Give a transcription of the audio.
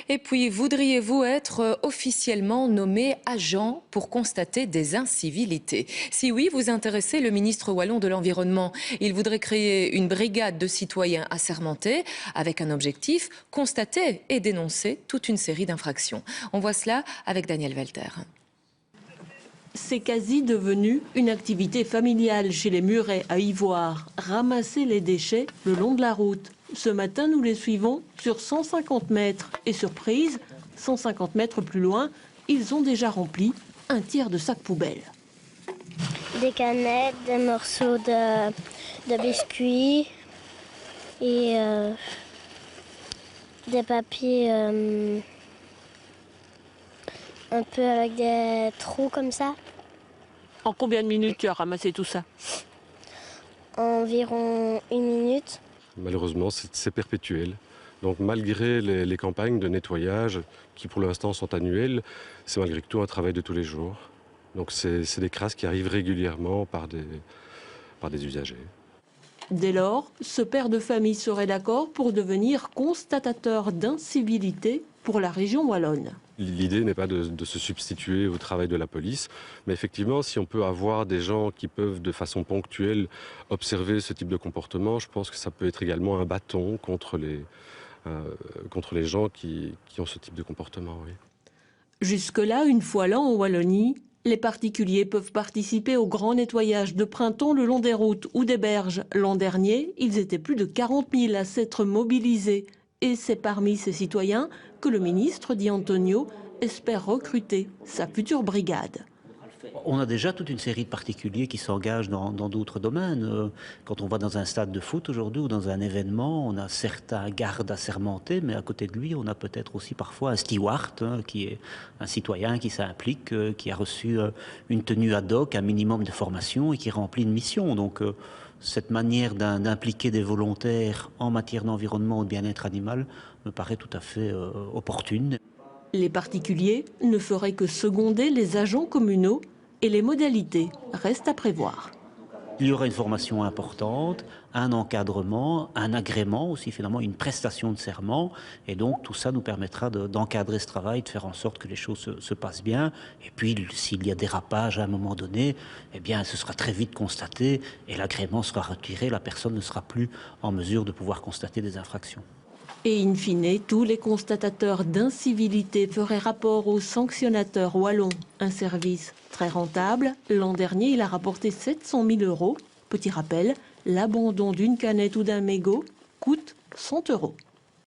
Et puis, voudriez-vous être officiellement nommé agent pour constater des incivilités? Si oui, vous intéressez le ministre wallon de l'Environnement. Il voudrait créer une brigade de citoyens assermentés avec un objectif, constater et dénoncer toute une série d'infractions. On voit cela avec Daniel Welter. C'est quasi devenu une activité familiale chez les Murets à Ivoire. Ramasser les déchets le long de la route. Ce matin, nous les suivons sur 150 mètres. Et surprise, 150 mètres plus loin, ils ont déjà rempli un tiers de sacs poubelles. Des canettes, des morceaux de biscuits et des papiers un peu avec des trous comme ça. En combien de minutes tu as ramassé tout ça? Environ 1 minute. Malheureusement, c'est perpétuel. Donc malgré les campagnes de nettoyage qui pour l'instant sont annuelles, c'est malgré tout un travail de tous les jours. Donc c'est des crasses qui arrivent régulièrement par des usagers. Dès lors, ce père de famille serait d'accord pour devenir constatateur d'incivilité pour la région wallonne. L'idée n'est pas de se substituer au travail de la police, mais effectivement, si on peut avoir des gens qui peuvent de façon ponctuelle observer ce type de comportement, je pense que ça peut être également un bâton contre les gens qui ont ce type de comportement. Oui. Jusque-là, une fois l'an en Wallonie, les particuliers peuvent participer au grand nettoyage de printemps le long des routes ou des berges. L'an dernier, ils étaient plus de 40 000 à s'être mobilisés. Et c'est parmi ces citoyens que le ministre Di Antonio espère recruter sa future brigade. On a déjà toute une série de particuliers qui s'engagent dans d'autres domaines. Quand on va dans un stade de foot aujourd'hui ou dans un événement, on a certains gardes assermentés, mais à côté de lui, on a peut-être aussi parfois un steward, qui est un citoyen qui s'implique, qui a reçu une tenue ad hoc, un minimum de formation et qui remplit une mission. Donc cette manière d'impliquer des volontaires en matière d'environnement ou de bien-être animal me paraît tout à fait opportune. Les particuliers ne feraient que seconder les agents communaux et les modalités restent à prévoir. Il y aura une formation importante, un encadrement, un agrément aussi finalement, une prestation de serment. Et donc tout ça nous permettra d'encadrer ce travail, de faire en sorte que les choses se passent bien. Et puis s'il y a dérapage à un moment donné, eh bien ce sera très vite constaté et l'agrément sera retiré. La personne ne sera plus en mesure de pouvoir constater des infractions. Et in fine, tous les constatateurs d'incivilité feraient rapport au sanctionnateur wallon. Un service très rentable. L'an dernier, il a rapporté 700 000 €. Petit rappel, l'abandon d'une canette ou d'un mégot coûte 100 €.